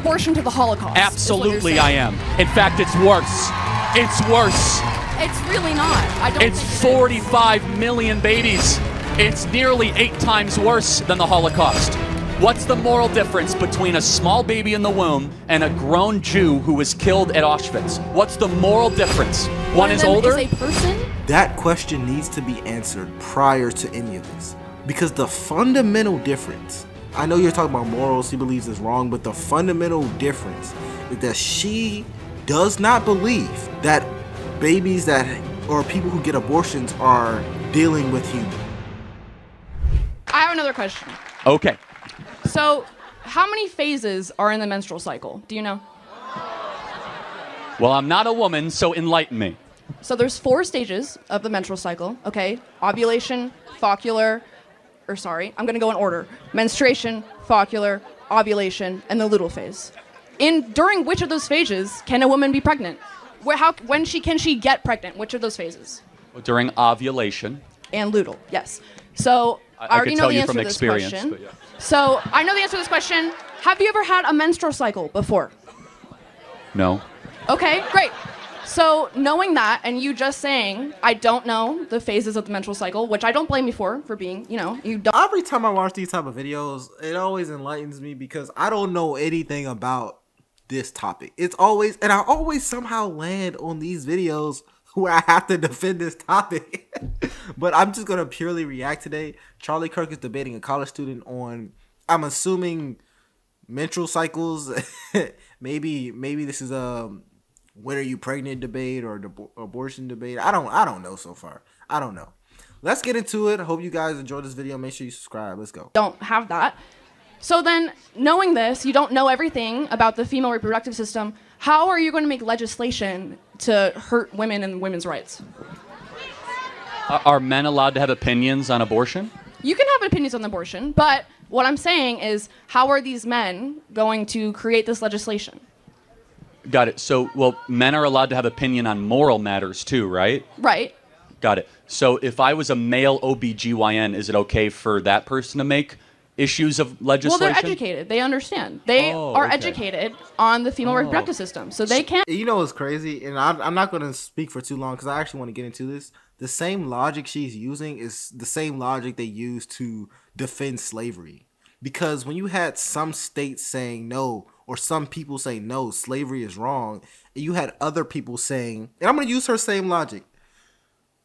abortion to the Holocaust. Absolutely I am. In fact, it's worse. It's worse. It's really not. I don't It's think it 45 million babies. It's nearly 8 times worse than the Holocaust. What's the moral difference between a small baby in the womb and a grown Jew who was killed at Auschwitz? What's the moral difference? One is older? Is a person? That question needs to be answered prior to any of this. Because the fundamental difference, I know you're talking about morals, she believes is wrong, but the fundamental difference is that she does not believe that babies that, or people who get abortions are dealing with humans. I have another question. Okay. So, how many phases are in the menstrual cycle? Do you know? Well, I'm not a woman, so enlighten me. So there's 4 stages of the menstrual cycle, okay? Ovulation, follicular, I'm gonna go in order. Menstruation, follicular, ovulation, and the luteal phase. During which of those phases can a woman be pregnant? When can she get pregnant? Which of those phases? During ovulation. And luteal, yes. So I already know the answer to this question. But yeah. So I know the answer to this question. Have you ever had a menstrual cycle before? No. Okay, great. So knowing that, and you just saying, I don't know the phases of the menstrual cycle, which I don't blame you for being, you don't. Every time I watch these type of videos, it always enlightens me because I don't know anything about this topic. It's always, and I always somehow land on these videos where I have to defend this topic. But I'm just going to purely react today. Charlie Kirk is debating a college student on, I'm assuming, menstrual cycles. maybe this is when are you pregnant debate or the abortion debate. I don't know so far. I don't know. Let's get into it. I hope you guys enjoyed this video. Make sure you subscribe. Let's go. Don't have that. So then, knowing this, you don't know everything about the female reproductive system. How are you going to make legislation to hurt women and women's rights? Are men allowed to have opinions on abortion? You can have opinions on abortion, but what I'm saying is, how are these men going to create this legislation? Got it. So, well, men are allowed to have opinion on moral matters too, right? Right. Got it. So if I was a male OBGYN, is it okay for that person to make issues of legislation? Well, they're educated. They understand. They are educated on the female reproductive system, so they can't. You know what's crazy? And I'm not going to speak for too long because I actually want to get into this. The same logic she's using is the same logic they use to defend slavery. Because when you had some states saying no, or some people say no, slavery is wrong, and you had other people saying, and I'm going to use her same logic,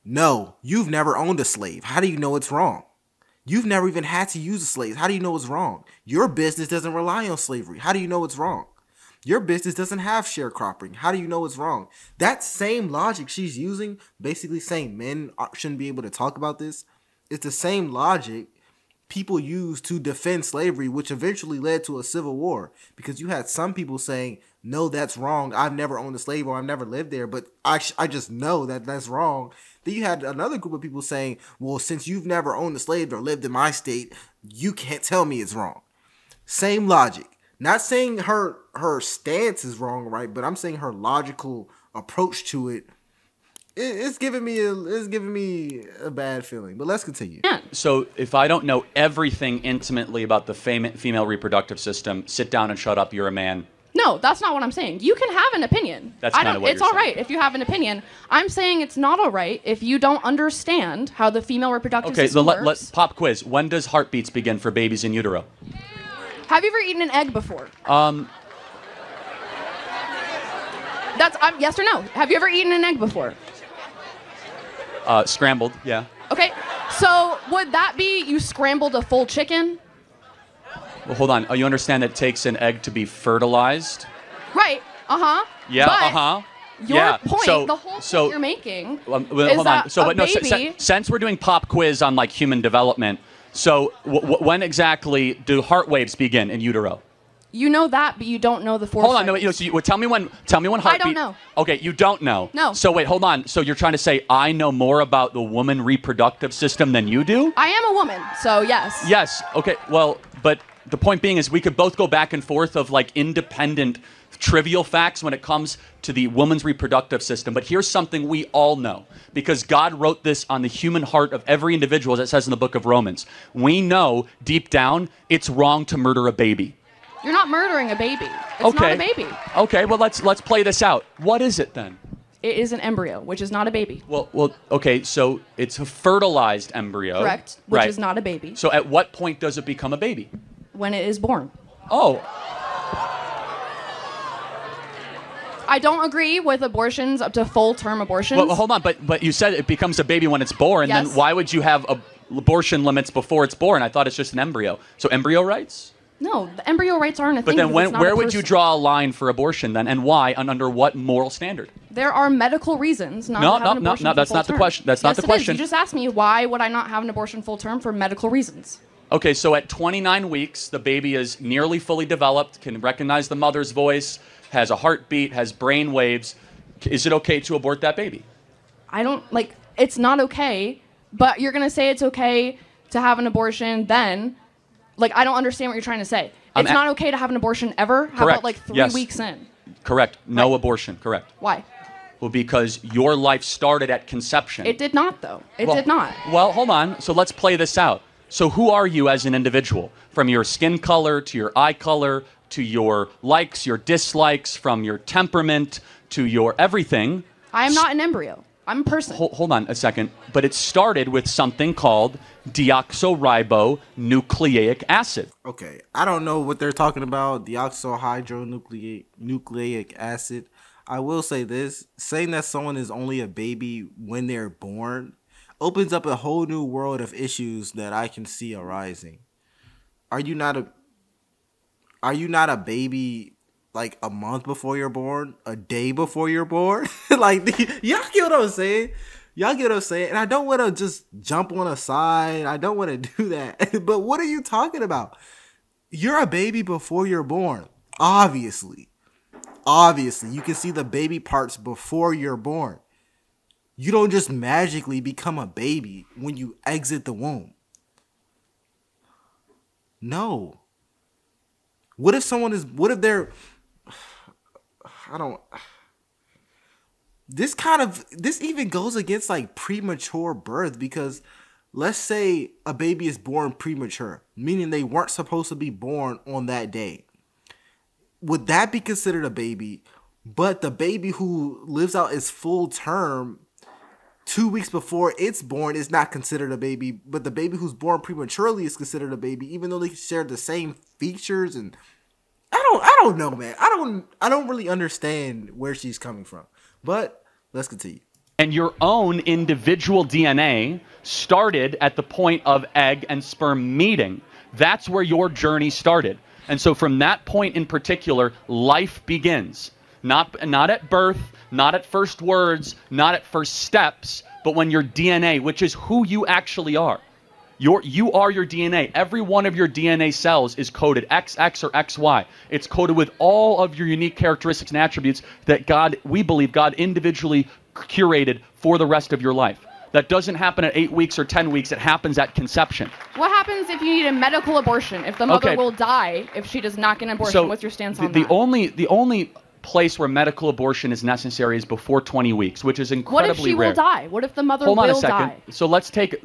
no, you've never owned a slave. How do you know it's wrong? You've never even had to use a slave. How do you know it's wrong? Your business doesn't rely on slavery. How do you know it's wrong? Your business doesn't have sharecropping. How do you know it's wrong? That same logic she's using, basically saying men shouldn't be able to talk about this, it's the same logic people used to defend slavery, which eventually led to a civil war. Because you had some people saying, no, that's wrong. I've never owned a slave or I've never lived there, but I just know that that's wrong. Then you had another group of people saying, well, since you've never owned a slave or lived in my state, you can't tell me it's wrong. Same logic. Not saying her stance is wrong, right? But I'm saying her logical approach to it. It's giving me a bad feeling. But let's continue. Yeah. So if I don't know everything intimately about the female reproductive system, sit down and shut up. You're a man. No, that's not what I'm saying. You can have an opinion. That's kind of what It's you're all saying. right if you have an opinion. I'm saying it's not all right if you don't understand how the female reproductive system works. Let's pop quiz. When does heartbeats begin for babies in utero? Have you ever eaten an egg before? That's yes or no. Have you ever eaten an egg before? Scrambled, yeah. Okay, so would that be you scrambled a full chicken? Well, hold on. You understand that it takes an egg to be fertilized? Right. Uh-huh. Yeah. Uh-huh. Your point, So, the whole point you're making well, is hold that on. So, a baby... since we're doing pop quiz on like human development, so when exactly do heart waves begin in utero? You know that, but you don't know the four. Hold on, no, so tell me when heartbeat. I don't know. Okay, you don't know. No. So wait, hold on. So you're trying to say I know more about the woman reproductive system than you do? I am a woman, so yes. Yes. Okay. Well, but the point being is we could both go back and forth of like independent trivial facts when it comes to the woman's reproductive system. But here's something we all know, because God wrote this on the human heart of every individual, as it says in the book of Romans. We know deep down it's wrong to murder a baby. You're not murdering a baby. It's not a baby. Okay, well, let's play this out. What is it then? It is an embryo, which is not a baby. Well, okay, so it's a fertilized embryo. Correct, which is not a baby. So at what point does it become a baby? When it is born. Oh. I don't agree with abortions up to full-term abortions. Well, hold on, but you said it becomes a baby when it's born. Yes. Then why would you have abortion limits before it's born? I thought it's just an embryo. So embryo rights? No, the embryo rights aren't a But thing. then where would you person. draw a line for abortion then, and why, and under what moral standard? There are medical reasons not to have an abortion. No, that's not the question. That's not the question. You just asked me why would I not have an abortion full term for medical reasons. Okay, so at 29 weeks, the baby is nearly fully developed, can recognize the mother's voice, has a heartbeat, has brain waves. Is it okay to abort that baby? It's not okay, but you're going to say it's okay to have an abortion then. I don't understand what you're trying to say. It's not okay to have an abortion ever? How Correct. about 3 Yes. weeks in? Correct. No Right. abortion. Correct. Why? Well, because your life started at conception. It did not, though. It did not. Well, hold on. So let's play this out. So who are you as an individual? From your skin color to your eye color to your likes, your dislikes, from your temperament to your everything. I am not an embryo. I'm a person. Hold on a second. But it started with something called deoxyribonucleic acid. Okay, I don't know what they're talking about. Deoxyhydronucleic acid. I will say this: saying that someone is only a baby when they're born opens up a whole new world of issues that I can see arising. Are you not a baby like a month before you're born, a day before you're born? Y'all get what I'm saying? Y'all get what I'm saying? And I don't want to just jump on a side. I don't want to do that. But what are you talking about? You're a baby before you're born. Obviously, you can see the baby parts before you're born. You don't just magically become a baby when you exit the womb. No. What if they're, this even goes against premature birth, because let's say a baby is born premature, meaning they weren't supposed to be born on that day. Would that be considered a baby? But the baby who lives out its full term 2 weeks before it's born is not considered a baby, but the baby who's born prematurely is considered a baby, even though they share the same features. And I don't know, man. I don't really understand where she's coming from. But let's continue. And your own individual DNA started at the point of egg and sperm meeting. That's where your journey started. And so from that point in particular, life begins. Not at birth, not at first words, not at first steps, but when your DNA, which is who you actually are. You are your DNA. Every one of your DNA cells is coded XX or XY. It's coded with all of your unique characteristics and attributes that we believe God individually curated for the rest of your life. That doesn't happen at 8 weeks or 10 weeks. It happens at conception. What happens if you need a medical abortion? If the mother will die if she does not get an abortion? What's your stance on that? The only place where medical abortion is necessary is before 20 weeks, which is incredibly rare. What if she will die? What if the mother will die? Hold on a second. So let's take,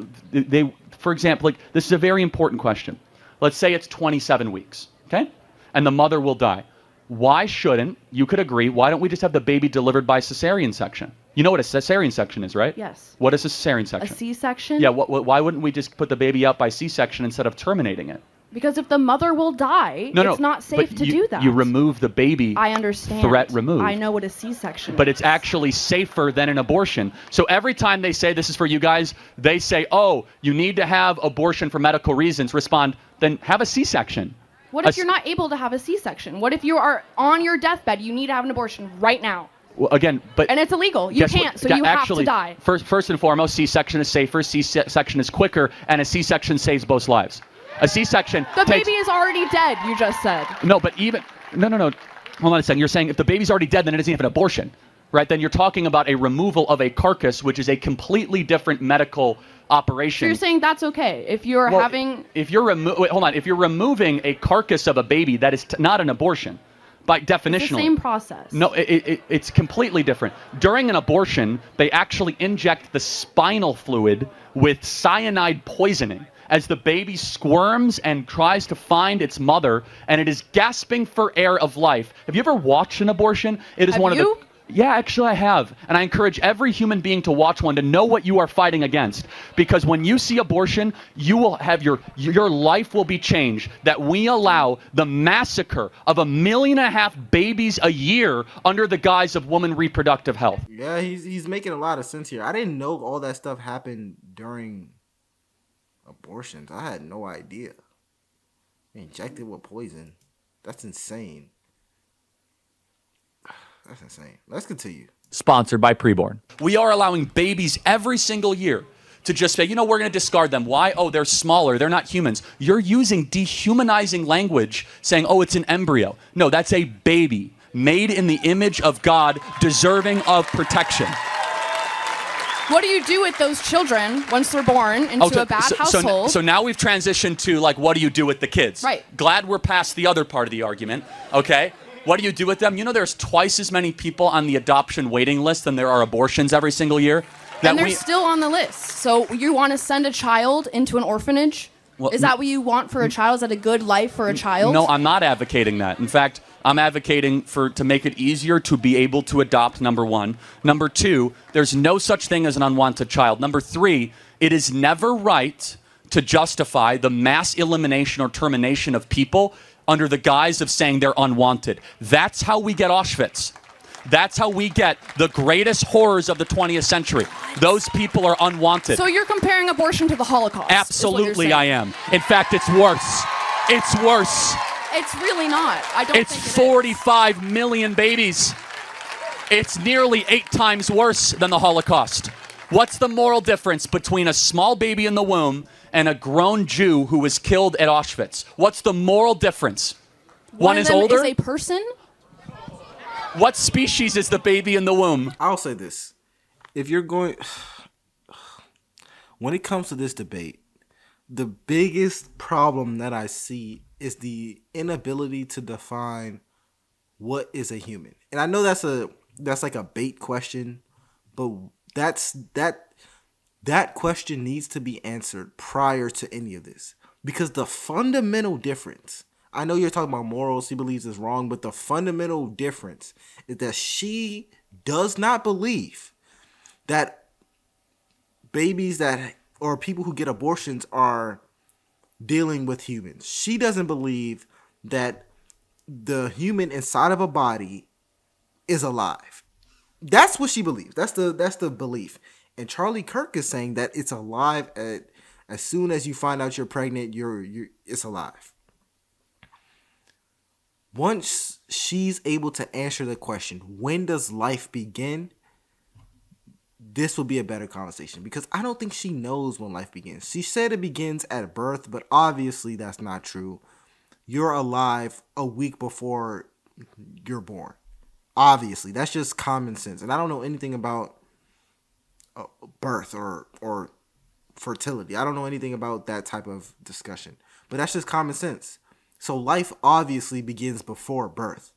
for example, this is a very important question. Let's say it's 27 weeks, okay? And the mother will die. Why shouldn't, you could agree, why don't we just have the baby delivered by cesarean section? You know what a cesarean section is, right? Yes. What is a cesarean section? A C-section? Yeah, why wouldn't we just put the baby out by C-section instead of terminating it? Because if the mother will die, it's not safe to do that. You remove the baby. I understand. Threat removed. I know what a C-section is. But it's actually safer than an abortion. So every time they say, this is for you guys, they say, oh, you need to have abortion for medical reasons. Respond, then have a C-section. What if you're not able to have a C-section? What if you are on your deathbed, you need to have an abortion right now? Well, again, but... And it's illegal. You can't, so you have to die. First and foremost, C-section is safer, C-section is quicker, and a C-section saves both lives. A C-section The baby is already dead, you just said. No, but even... No. Hold on a second. You're saying if the baby's already dead, then it isn't even an abortion, right? Then you're talking about a removal of a carcass, which is a completely different medical operation. So you're saying that's okay if you're having... If you're if you're removing a carcass of a baby, that is not an abortion. By definition, it's the same process. No, it's completely different. During an abortion, they actually inject the spinal fluid with cyanide poisoning. as the baby squirms and tries to find its mother, and it is gasping for air of life. Have you ever watched an abortion? It is one of the... Yeah, actually I have. And I encourage every human being to watch one to know what you are fighting against. Because when you see abortion, you will have your life will be changed. That we allow the massacre of 1.5 million babies a year under the guise of woman reproductive health. Yeah, he's making a lot of sense here. I didn't know all that stuff happened during abortions. I had no idea. Injected with poison. That's insane. That's insane. Let's continue. Sponsored by Preborn. We are allowing babies every single year to just say, you know, we're going to discard them. Why? Oh, they're smaller. They're not humans. You're using dehumanizing language saying, oh, it's an embryo. No, that's a baby made in the image of God, deserving of protection. What do you do with those children once they're born into a bad household? So now we've transitioned to, like, what do you do with the kids? Right. Glad we're past the other part of the argument, okay? What do you do with them? You know, there's twice as many people on the adoption waiting list than there are abortions every single year. And they're still on the list. So you want to send a child into an orphanage? Well, is that what you want for a child? Is that a good life for a child? No, I'm not advocating that. In fact, I'm advocating to make it easier to be able to adopt, number one. Number two, there's no such thing as an unwanted child. Number three, it is never right to justify the mass elimination or termination of people under the guise of saying they're unwanted. That's how we get Auschwitz. That's how we get the greatest horrors of the 20th century. Those people are unwanted. So you're comparing abortion to the Holocaust? Absolutely, I am. In fact, it's worse. It's worse. It's really not. I don't think it is. It's 45 million babies. It's nearly 8 times worse than the Holocaust. What's the moral difference between a small baby in the womb and a grown Jew who was killed at Auschwitz? What's the moral difference? One is older? Is a person? What species is the baby in the womb? I'll say this. If you're going... When it comes to this debate, the biggest problem that I see is the inability to define what is a human. And I know that's like a bait question, but that question needs to be answered prior to any of this. Because the fundamental difference, I know you're talking about morals, he believes is wrong, but the fundamental difference is that she does not believe that babies or people who get abortions are dealing with humans. She doesn't believe that the human inside of a body is alive. That's what she believes. That's the belief. And Charlie Kirk is saying that it's alive as soon as you find out you're pregnant, it's alive. Once she's able to answer the question, when does life begin? This will be a better conversation because I don't think she knows when life begins. She said it begins at birth, but obviously that's not true. You're alive a week before you're born. Obviously, that's just common sense. And I don't know anything about birth or fertility. I don't know anything about that type of discussion. But that's just common sense. So life obviously begins before birth.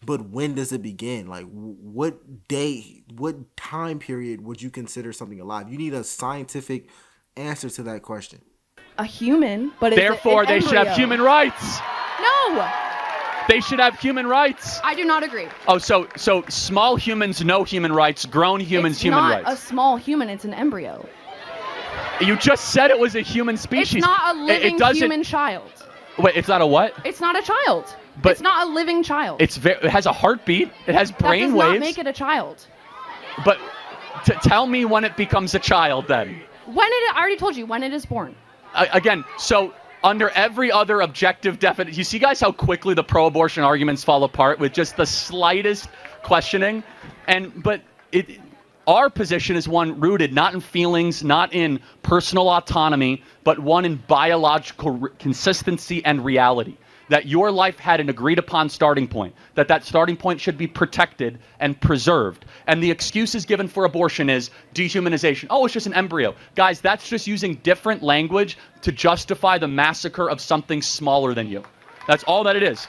But when does it begin? Like, what day, what time period would you consider something alive? You need a scientific answer to that question. A human, but therefore they should have human rights. No. They should have human rights. I do not agree. Oh, so small humans, no human rights. Grown humans, human rights. It's not a small human. It's an embryo. You just said it was a human species. It's not a living human child. Wait, it's not a what? It's not a child. But it's not a living child. It has a heartbeat. It has brain waves. That does not make it a child. But tell me when it becomes a child then. I already told you, when it is born. Again, so under every other objective definition, you see guys how quickly the pro-abortion arguments fall apart with just the slightest questioning? But our position is one rooted not in feelings, not in personal autonomy, but one in biological consistency and reality. That your life had an agreed upon starting point, that starting point should be protected and preserved. And the excuses given for abortion is dehumanization. Oh, it's just an embryo. Guys, that's just using different language to justify the massacre of something smaller than you. That's all that it is.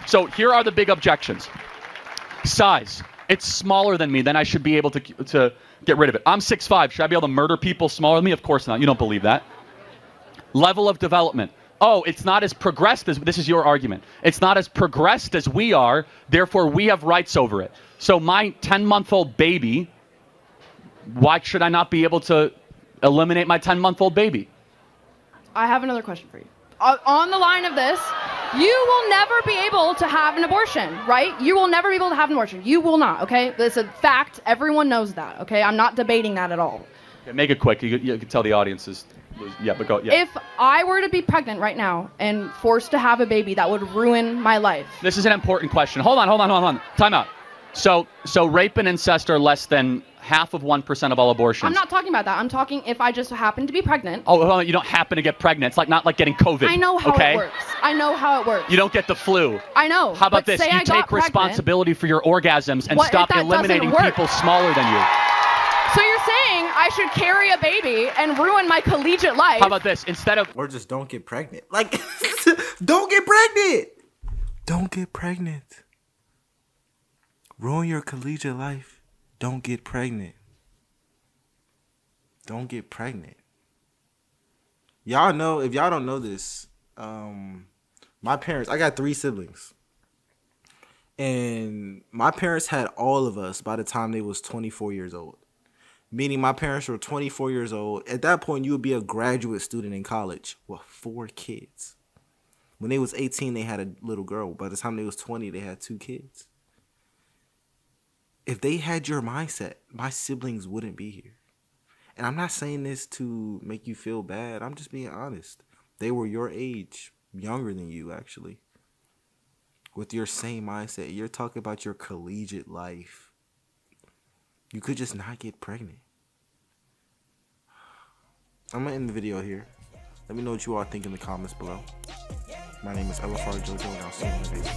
So here are the big objections. Size. It's smaller than me, then I should be able to get rid of it. I'm 6'5". Should I be able to murder people smaller than me? Of course not. You don't believe that. Level of development. Oh, it's not as progressed as, this is your argument. It's not as progressed as we are, therefore we have rights over it. So my 10-month-old baby, why should I not be able to eliminate my 10-month-old baby? I have another question for you. On the line of this, you will never be able to have an abortion, right? You will never be able to have an abortion. You will not, okay? It's a fact. Everyone knows that, okay? I'm not debating that at all. Okay, make it quick. You can tell the audiences. Yeah, but go. Yeah. If I were to be pregnant right now and forced to have a baby, that would ruin my life. This is an important question. Hold on. Time out. So rape and incest are less than 0.5% of all abortions. I'm not talking about that. I'm talking if I just happen to be pregnant. Oh, you don't happen to get pregnant. It's not like getting COVID. I know how it works. I know how it works. You don't get the flu. I know. How about this? You take responsibility for your orgasms and stop eliminating people smaller than you. So you're saying I should carry a baby and ruin my collegiate life? How about this? Instead of... Or just don't get pregnant. Like, don't get pregnant. Don't get pregnant. Ruin your collegiate life. Don't get pregnant. Don't get pregnant. Y'all know, if y'all don't know this, my parents, I got 3 siblings. And my parents had all of us by the time they was 24 years old. Meaning my parents were 24 years old. At that point, you would be a graduate student in college with 4 kids. When they was 18, they had a little girl. By the time they was 20, they had 2 kids. If they had your mindset, my siblings wouldn't be here. And I'm not saying this to make you feel bad. I'm just being honest. They were your age, younger than you, actually. With your same mindset. You're talking about your collegiate life. You could just not get pregnant. I'm going to end the video here. Let me know what you all think in the comments below. My name is Jojo, and I'll see you in the video.